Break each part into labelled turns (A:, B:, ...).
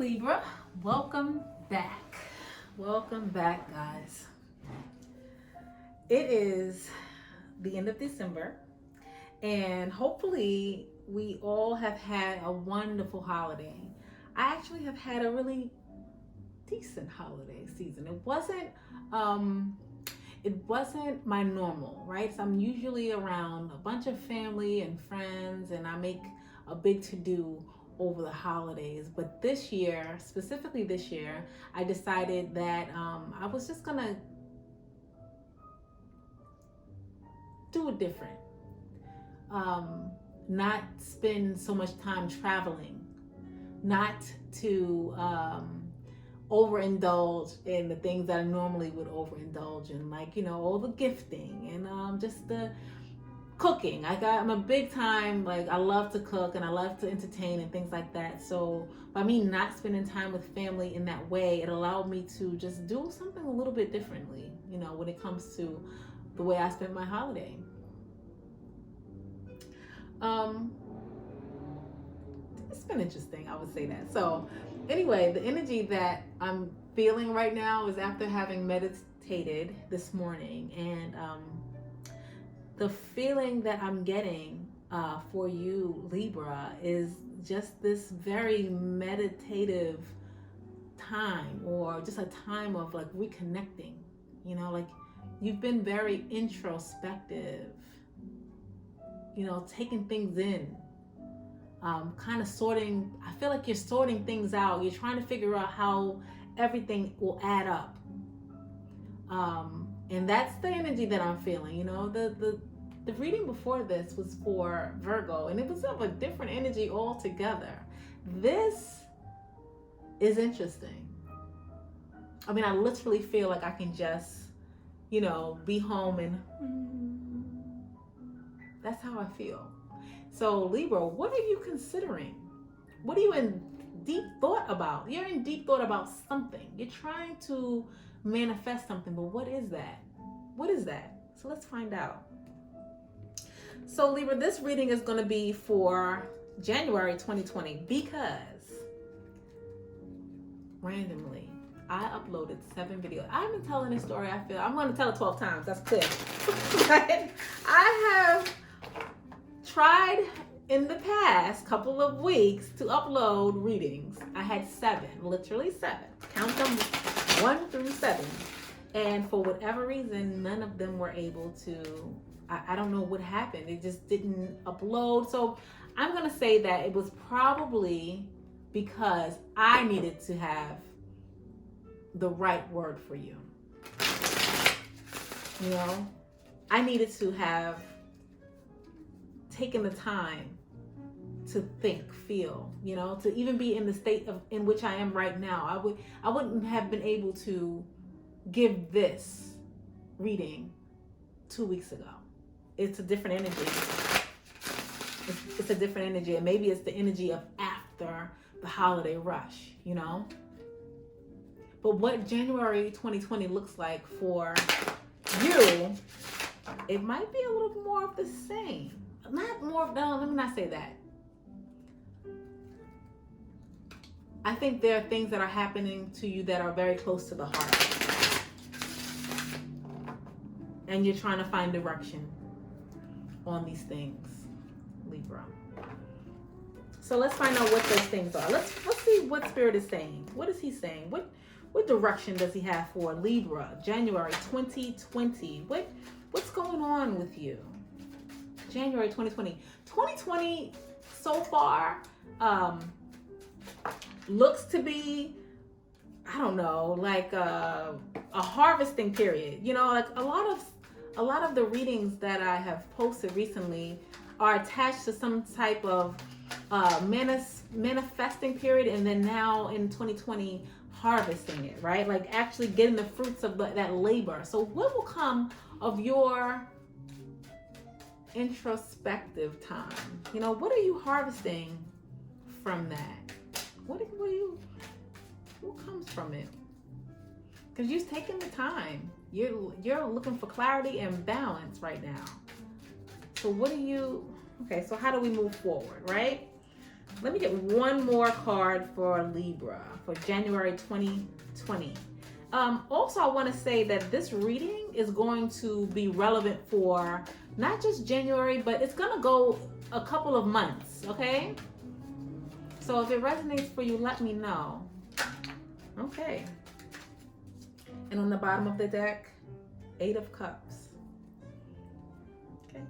A: Libra, welcome back. Welcome back, guys. It is the end of December, and hopefully, we all have had a wonderful holiday. I actually have had a really decent holiday season. Um, it wasn't my normal, right? So I'm usually around a bunch of family and friends, and I make a big to do over the holidays. But this year, specifically this year, I decided that I was just gonna do it different. Not spend so much time traveling, not to overindulge in the things that I normally would overindulge in, like, all the gifting and just the cooking. I'm a big time, like, I love to cook and I love to entertain and things like that. So by me not spending time with family in that way, it allowed me to just do something a little bit differently, when it comes to the way I spend my holiday. It's been interesting, I would say that. So anyway, the energy that I'm feeling right now is after having meditated this morning, and the feeling that I'm getting for you, Libra, is just this very meditative time, or just a time of like reconnecting. Like, you've been very introspective, taking things in, kind of sorting. I feel like you're sorting things out. You're trying to figure out how everything will add up. And that's the energy that I'm feeling. The reading before this was for Virgo, and it was of a different energy altogether. This is interesting. I mean, I literally feel like I can just, be home and that's how I feel. So Libra, what are you considering? What are you in deep thought about? You're in deep thought about something. You're trying to manifest something, but what is that? What is that? So let's find out. So Libra, this reading is going to be for January 2020 because randomly I uploaded 7 videos. I've been telling this story, I feel I'm going to tell it 12 times. That's clear. But I have tried in the past couple of weeks to upload readings. I had 7, literally 7. Count them 1 through 7. And for whatever reason, none of them were able to, I don't know what happened. It just didn't upload. So I'm going to say that it was probably because I needed to have the right word for you. I needed to have taken the time to think, feel, to even be in the state in which I am right now. I wouldn't have been able to give this reading 2 weeks ago. It's a different energy. It's a different energy, and maybe it's the energy of after the holiday rush, But what January 2020 looks like for you, it might be a little more of the same. Not more, no, let me not say that. I think there are things that are happening to you that are very close to the heart. And you're trying to find direction on these things, Libra. So let's find out what those things are. Let's see what Spirit is saying. What is he saying? What direction does he have for Libra, January 2020? What's going on with you? January 2020. 2020 so far looks to be, I don't know, like a harvesting period. Like a lot of the readings that I have posted recently are attached to some type of manifesting period, and then now in 2020 harvesting it, right? Like actually getting the fruits of that labor. So what will come of your introspective time? What are you harvesting from that? What comes from it? Because you're taking the time. You're looking for clarity and balance right now. So okay, so how do we move forward, right? Let me get one more card for Libra for January 2020. Also, I want to say that this reading is going to be relevant for not just January, but it's going to go a couple of months, okay? So if it resonates for you, let me know. Okay. And on the bottom of the deck, 8 of Cups. Okay.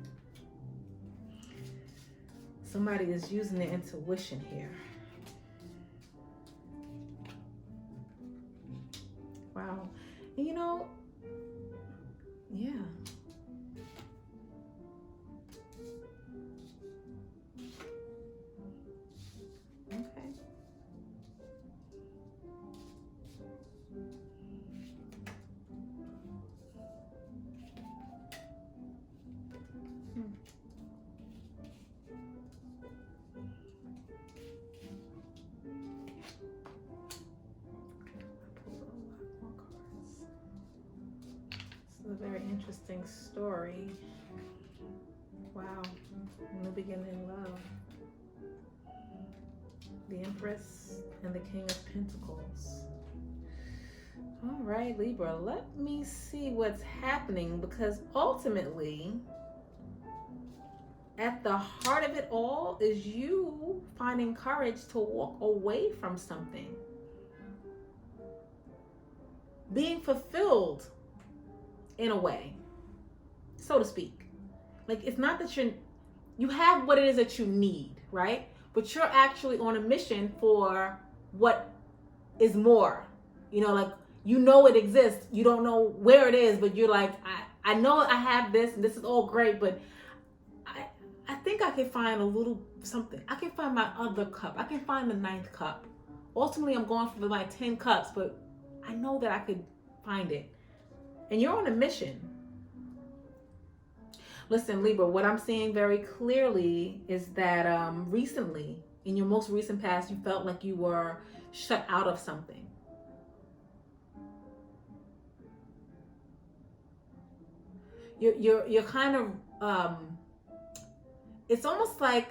A: Somebody is using their intuition here. Wow. And you know, yeah. Okay. A very interesting story. Wow. New beginning love. The Empress and the King of Pentacles. All right, Libra, let me see what's happening, because ultimately, at the heart of it all is you finding courage to walk away from something. Being fulfilled in a way, so to speak. Like, it's not that you have what it is that you need, right? But you're actually on a mission for what is more. You know, like, you know it exists. You don't know where it is, but you're like, I know I have this, and this is all great, but I think I can find a little something. I can find my other cup. I can find the 9th cup. Ultimately, I'm going for my 10 cups, but I know that I could find it. And you're on a mission. Listen, Libra, what I'm seeing very clearly is that recently, in your most recent past, you felt like you were shut out of something. You're kind of, it's almost like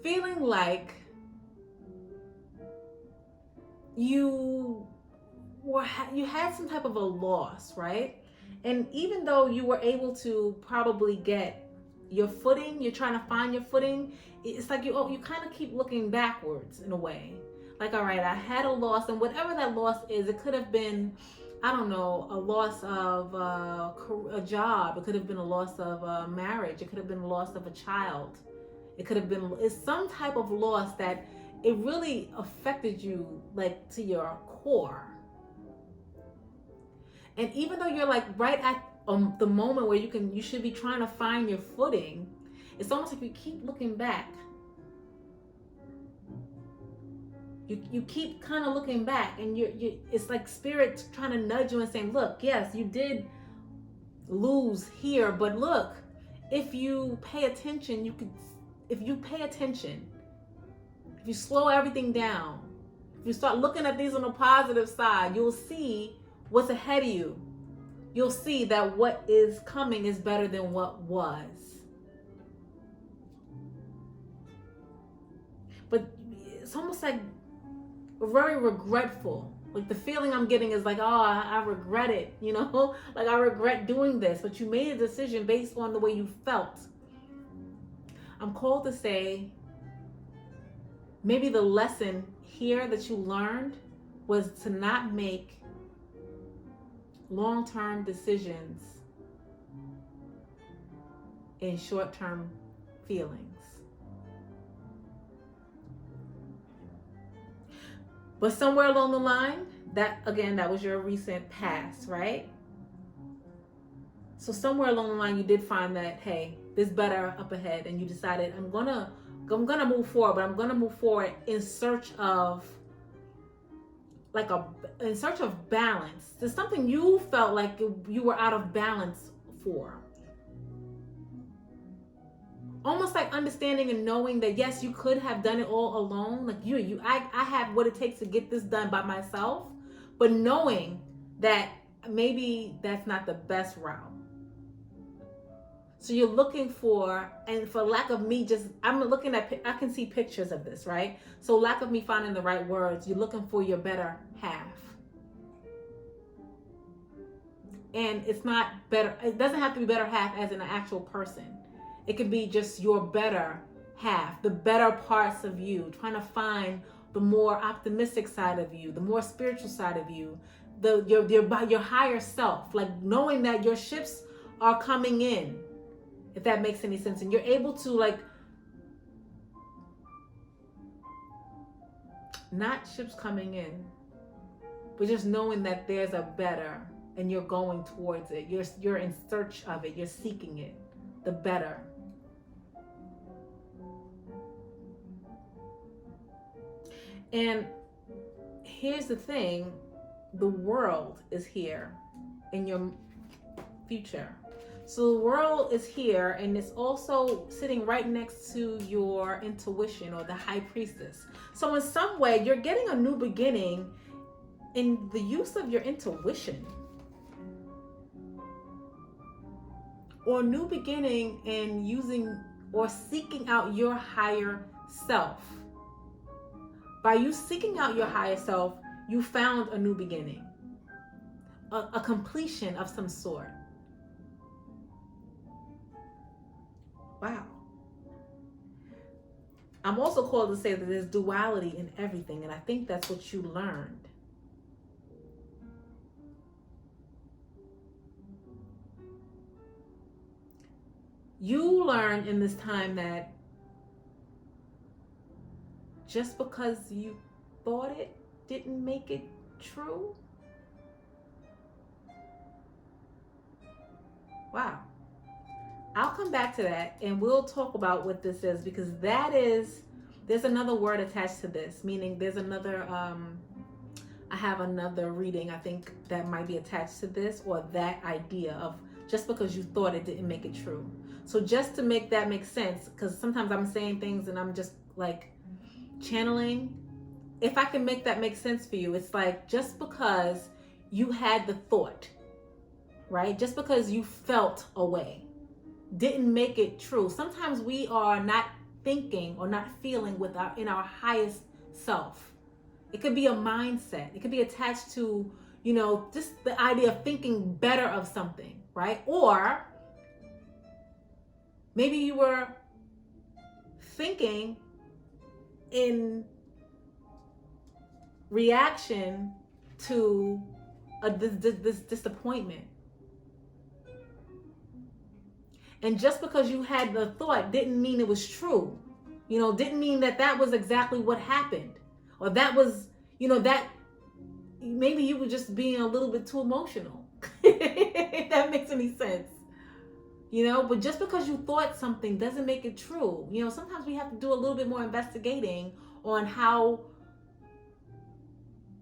A: feeling like you had some type of a loss, right? And even though you were able to probably get your footing, you're trying to find your footing, it's like you kind of keep looking backwards in a way. Like, all right, I had a loss, and whatever that loss is, it could have been, I don't know, a loss of a job. It could have been a loss of a marriage. It could have been a loss of a child. It could have been, it's some type of loss that it really affected you, like, to your core. And even though you're like right at the moment where you should be trying to find your footing, it's almost like you keep looking back. You keep kind of looking back, and it's like spirit trying to nudge you and saying, look, yes, you did lose here, but look, if you pay attention, if you slow everything down, if you start looking at these on the positive side, you'll see what's ahead of you. You'll see that what is coming is better than what was. But it's almost like very regretful. Like, the feeling I'm getting is like, oh, I regret it, you know? Like, I regret doing this, but you made a decision based on the way you felt. I'm called to say, maybe the lesson here that you learned was to not make long-term decisions in short-term feelings. But somewhere along the line, that was your recent past, right? So somewhere along the line, you did find that, hey, there's better up ahead, and you decided, I'm gonna move forward, but I'm gonna move forward in search of balance. There's something you felt like you were out of balance for. Almost like understanding and knowing that, yes, you could have done it all alone. Like, I have what it takes to get this done by myself, but knowing that maybe that's not the best route. So you're looking for, and for lack of me just, I'm looking at, I can see pictures of this, right? So lack of me finding the right words, you're looking for your better half. And it's not better, it doesn't have to be better half as in an actual person. It can be just your better half, the better parts of you, trying to find the more optimistic side of you, the more spiritual side of you, your higher self, like knowing that your ships are coming in, if that makes any sense, and you're able to, like, not ships coming in, but just knowing that there's a better, and you're going towards it. You're in search of it. You're seeking it, the better. And here's the thing, the world is here in your future. So the world is here, and it's also sitting right next to your intuition, or the high priestess. So in some way, you're getting a new beginning in the use of your intuition, or a new beginning in using or seeking out your higher self. By you seeking out your higher self, you found a new beginning, a completion of some sort. Wow. I'm also called to say that there's duality in everything, and I think that's what you learned. You learned in this time that just because you thought it didn't make it true. Wow. I'll come back to that, and we'll talk about what this is, because there's another word attached to this, meaning there's another, I have another reading, I think, that might be attached to this, or that idea of just because you thought it didn't make it true. So just to make that make sense, because sometimes I'm saying things and I'm just like channeling. If I can make that make sense for you, it's like, just because you had the thought, right? Just because you felt a way didn't make it true. Sometimes we are not thinking or not feeling in our highest self. It could be a mindset. It could be attached to, just the idea of thinking better of something, right? Or maybe you were thinking in reaction to this disappointment. And just because you had the thought didn't mean it was true. Didn't mean that was exactly what happened. Or that was, that maybe you were just being a little bit too emotional. If that makes any sense. But just because you thought something doesn't make it true. Sometimes we have to do a little bit more investigating on how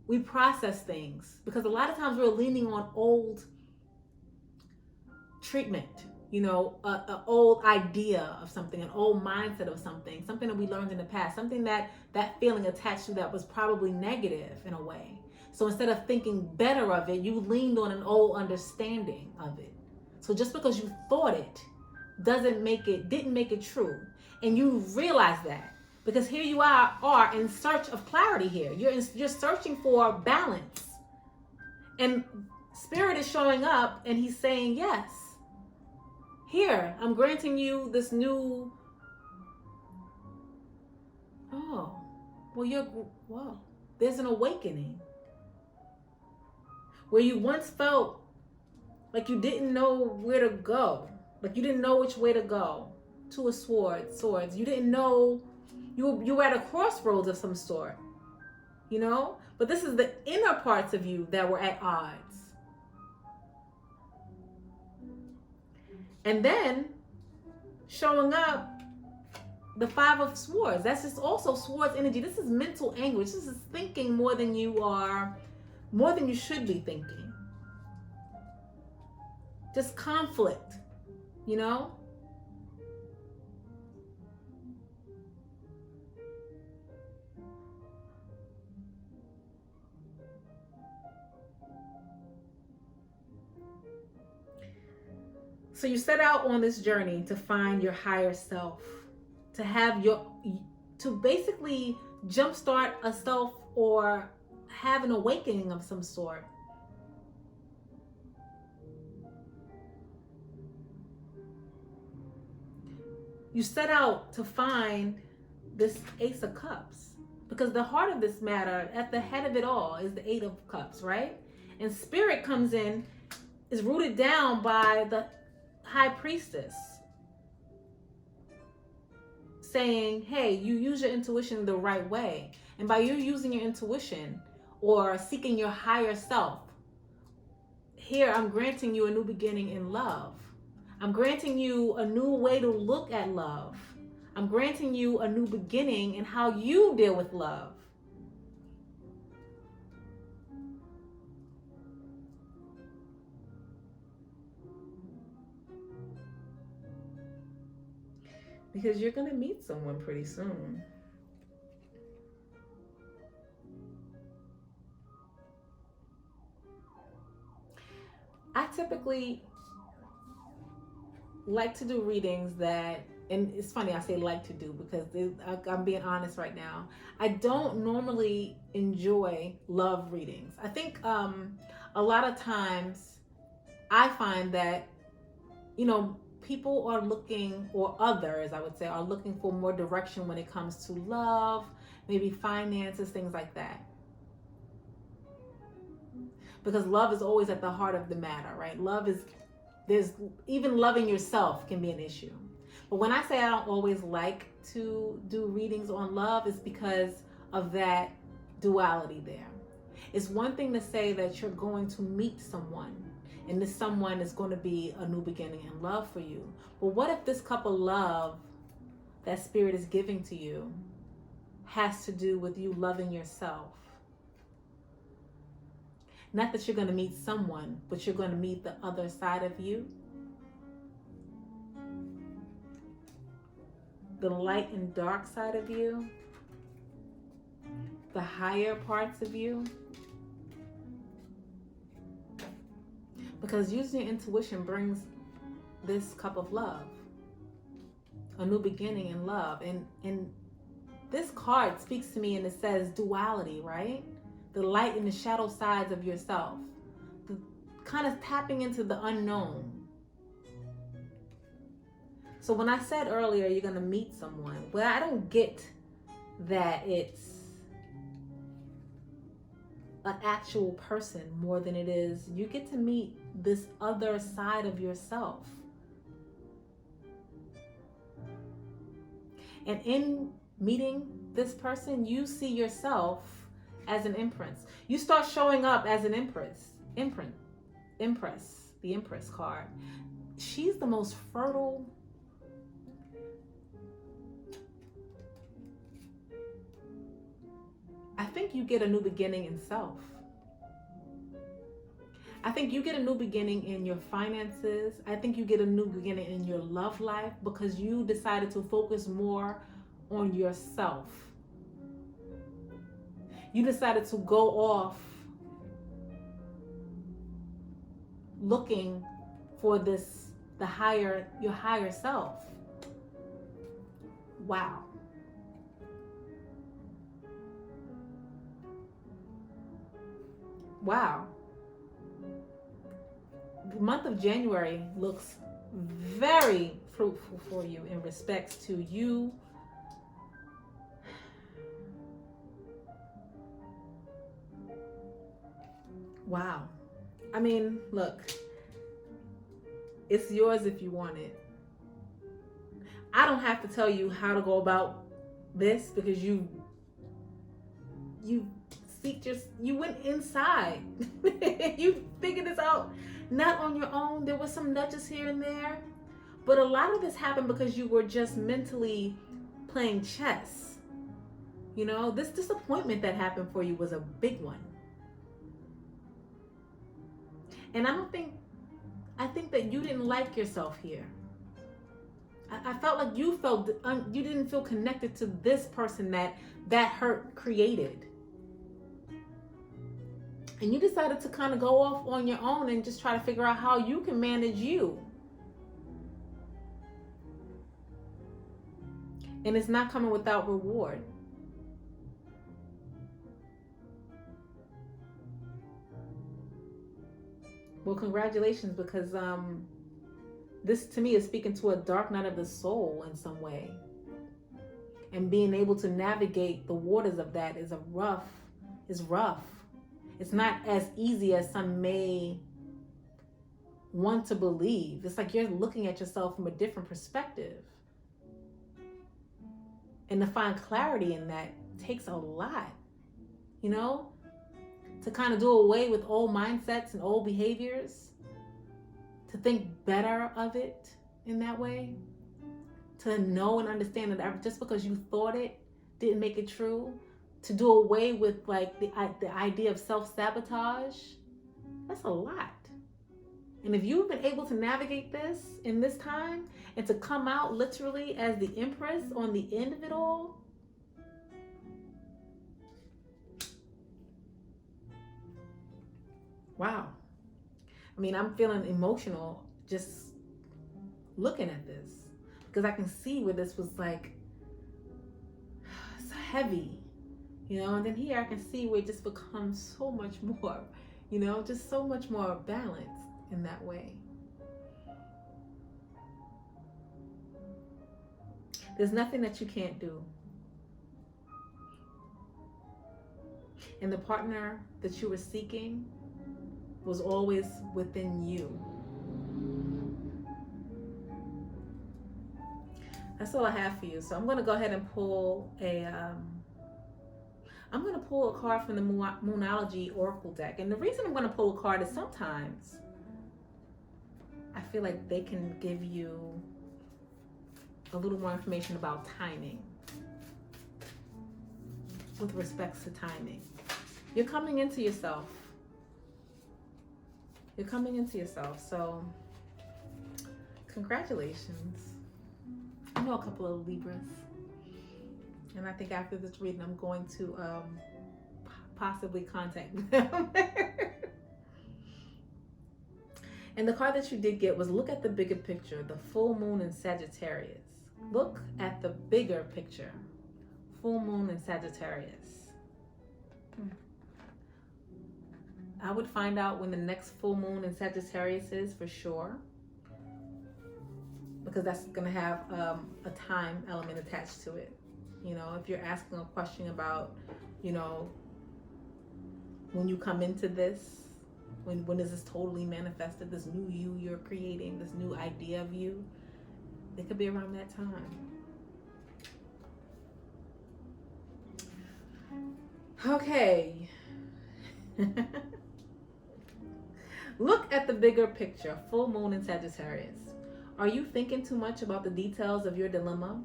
A: we process things. Because a lot of times we're leaning on old treatment. An old idea of something, an old mindset of something that we learned in the past, something that feeling attached to that was probably negative in a way. So instead of thinking better of it, you leaned on an old understanding of it. So just because you thought it didn't make it true. And you realize that, because here you are in search of clarity here. You're searching for balance. And Spirit is showing up and he's saying, yes. Here, I'm granting you this new. There's an awakening. Where you once felt like you didn't know where to go. Like you didn't know which way to go. Two of swords. You didn't know, you were at a crossroads of some sort. But this is the inner parts of you that were at odds. And then showing up, the Five of Swords. That's just also swords energy. This is mental anguish. This is thinking more than you should be thinking. Just conflict, So you set out on this journey to find your higher self, to have to basically jumpstart a self or have an awakening of some sort. You set out to find this Ace of Cups, because the heart of this matter, at the head of it all, is the Eight of Cups, right? And Spirit comes in, is rooted down by the High Priestess, saying, hey, you use your intuition the right way. And by you using your intuition or seeking your higher self, here I'm granting you a new beginning in love. I'm granting you a new way to look at love. I'm granting you a new beginning in how you deal with love. Because you're going to meet someone pretty soon. I typically like to do readings that, and it's funny I say like to do because I'm being honest right now. I don't normally enjoy love readings. I think a lot of times I find that, people are looking, or others, I would say, are looking for more direction when it comes to love, maybe finances, things like that. Because love is always at the heart of the matter, right? There's even loving yourself can be an issue. But when I say I don't always like to do readings on love, it's because of that duality there. It's one thing to say that you're going to meet someone, and this someone is going to be a new beginning in love for you. But what if this cup of love that Spirit is giving to you has to do with you loving yourself? Not that you're going to meet someone, but you're going to meet the other side of you. The light and dark side of you. The higher parts of you. Because using your intuition brings this cup of love. A new beginning in love. And this card speaks to me and it says duality, right? The light and the shadow sides of yourself. The kind of tapping into the unknown. So when I said earlier you're going to meet someone, well, I don't get that it's an actual person more than it is you get to meet this other side of yourself. And in meeting this person, you see yourself as an empress. You start showing up as an empress. The Empress card. She's the most fertile. I think you get a new beginning in self. I think you get a new beginning in your finances. I think you get a new beginning in your love life because you decided to focus more on yourself. You decided to go off looking for your higher self. Wow. Wow. The month of January looks very fruitful for you in respects to you wow. I mean, look, it's yours if you want it. I don't have to tell you how to go about this because you went inside. You figured this out not on your own. There were some nudges here and there, but a lot of this happened because you were just mentally playing chess. This disappointment that happened for you was a big one. And I think that you didn't like yourself here. I felt like you didn't feel connected to this person that hurt created. And you decided to kind of go off on your own and just try to figure out how you can manage you. And it's not coming without reward. Well, congratulations, because this to me is speaking to a dark night of the soul in some way. And being able to navigate the waters of that is rough. It's not as easy as some may want to believe. It's like you're looking at yourself from a different perspective. And to find clarity in that takes a lot, you know? To kind of do away with old mindsets and old behaviors, to think better of it in that way, to know and understand that just because you thought it didn't make it true, to do away with like the idea of self-sabotage, that's a lot. And if you've been able to navigate this in this time and to come out literally as the Empress on the end of it all, wow. I mean, I'm feeling emotional just looking at this, because I can see where this was like, it's heavy, you know, and then here I can see where it just becomes so much more, you know, just so much more balanced in that way. There's nothing that you can't do. And the partner that you were seeking was always within you. That's all I have for you. So I'm going to go ahead and pull a card from the Moonology Oracle deck. And the reason I'm going to pull a card is sometimes I feel like they can give you a little more information about timing, with respects to timing. You're coming into yourself. You're coming into yourself. So congratulations. I know a couple of Libras. And I think after this reading, I'm going to possibly contact them. And the card that you did get was look at the bigger picture, the full moon in Sagittarius. Look at the bigger picture, full moon in Sagittarius. I would find out when the next full moon in Sagittarius is for sure, because that's going to have a time element attached to it. You know, if you're asking a question about, you know, when you come into this, when is this totally manifested, this new you you're creating, this new idea of you, it could be around that time. Okay. Look at the bigger picture, full moon in Sagittarius. Are you thinking too much about the details of your dilemma?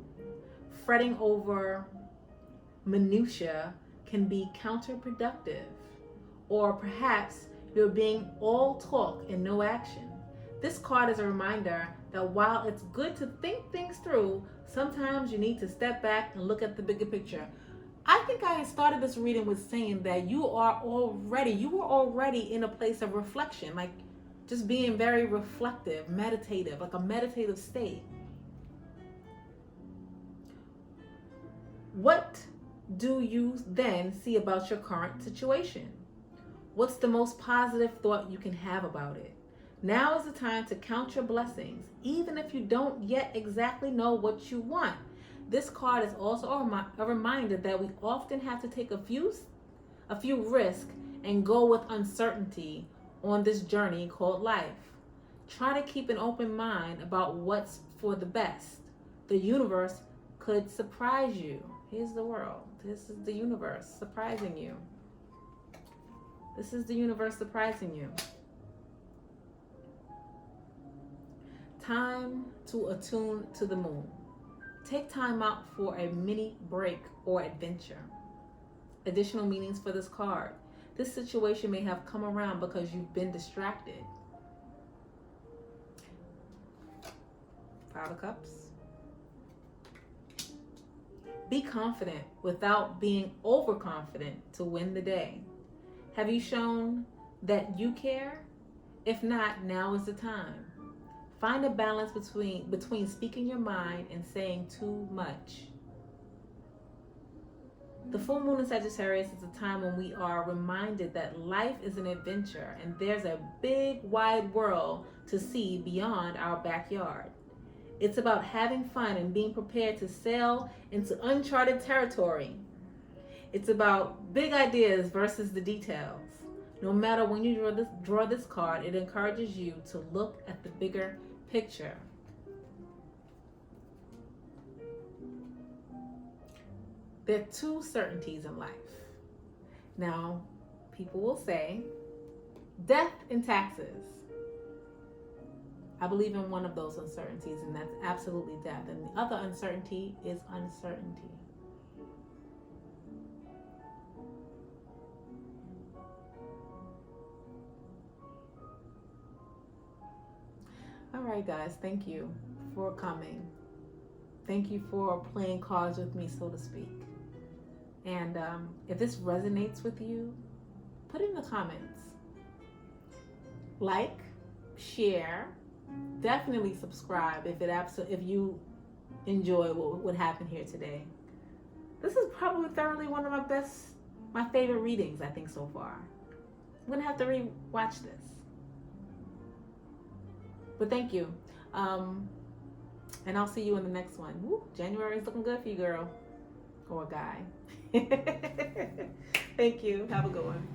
A: Fretting over minutia can be counterproductive. Or perhaps you're being all talk and no action. This card is a reminder that while it's good to think things through, sometimes you need to step back and look at the bigger picture. I think I started this reading with saying that you were already in a place of reflection, like just being very reflective, meditative, like a meditative state. What do you then see about your current situation? What's the most positive thought you can have about it? Now is the time to count your blessings, even if you don't yet exactly know what you want. This card is also a reminder that we often have to take a few risks and go with uncertainty on this journey called life. Try to keep an open mind about what's for the best. The universe could surprise you. Here's the world. This is the universe surprising you. This is the universe surprising you. Time to attune to the moon. Take time out for a mini break or adventure. Additional meanings for this card. This situation may have come around because you've been distracted. Five of Cups. Be confident without being overconfident to win the day. Have you shown that you care? If not, now is the time. Find a balance between speaking your mind and saying too much. The full moon in Sagittarius is a time when we are reminded that life is an adventure and there's a big wide world to see beyond our backyard. It's about having fun and being prepared to sail into uncharted territory. It's about big ideas versus the details. No matter when you draw this card, it encourages you to look at the bigger picture. There are two certainties in life. Now, people will say, death and taxes. I believe in one of those uncertainties, and that's absolutely death. And the other uncertainty is uncertainty. All right, guys, thank you for coming. Thank you for playing cards with me, so to speak. And if this resonates with you, put in the comments. Like, share, definitely subscribe if you enjoy what happened here today. This is probably thoroughly one of my favorite readings, I think, so far. I'm gonna have to re-watch this. But thank you. And I'll see you in the next one. Woo, January is looking good for you, girl. Or guy. Thank you. Have a good one.